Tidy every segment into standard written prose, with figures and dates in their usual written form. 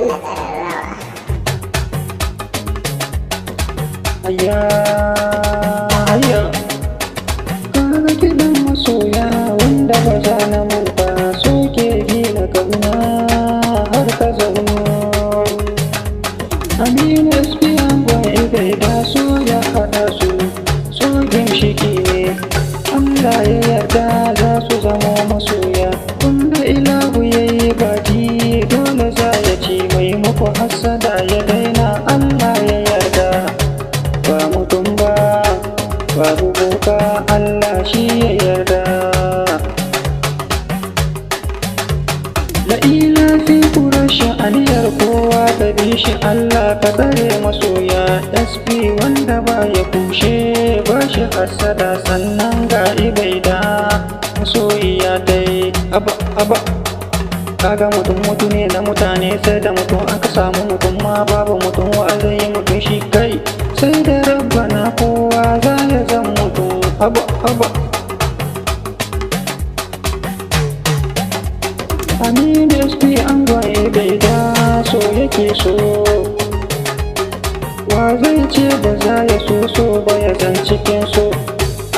danna ƙararrawa. Hayya, hayya, kaga kiɗan masoya wanda ba za na manta, soke gina kauna har ka zauna. Aminu Espiyan gwai gaida so ya haɗa su, so ginshiki ne, Allah ya yarda za su zama masoya. Wanda ilahu ya yi baki dole za ya ci, mai muku hassada ya daina Allah ya yarda. Ba mutum ba, babu boka, Allah shi ya yarda. La'ila fi ƙurashi aniyar kowa ka bi shi, Allah ka tsare masoya. SP wanda ba ya kushe ba shi hassada, sannan ga ibaida masoyiya ta yi aba. Kaga mutum ne na mutane, sai da mutum aka samu mutum, ma babu mutum wa zai yi mutum shi kai, sai da rabbana kowa za ya zan mutum aba. Aminu SP an gwaye bai da so yake so, wa zai ce ba za ya so ba ya zan cikin so.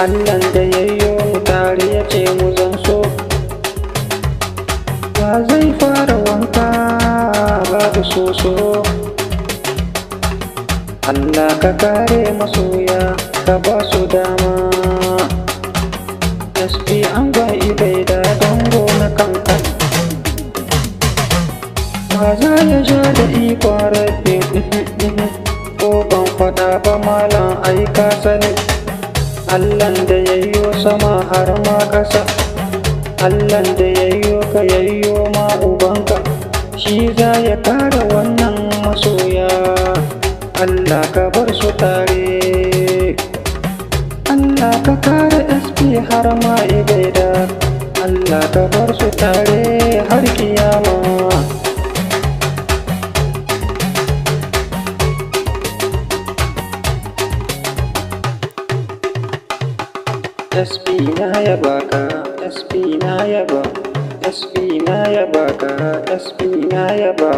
Allahn da yayyo mu tare ya ce mu zan so, wa zai fara wanka babu soso. Allah ka kare masoya ka ba su dama. SP an gwaye bai da dango na kanka, ba za ya sha da ikon rabbi. Ko ban faɗa ba malam ai ka sani, Allahn da yayyo sama har ma ƙasa, Allahn da yayyo ka yayyo ma ubanka, shi za ya kare wannan masoya. Allah ka bar su tare, Allah ka kare SP har ma ibaida, Allah ka bar su tare har kiyama. SP na yaba ka, SP na yaba, SP na yaba ka, SP na yaba.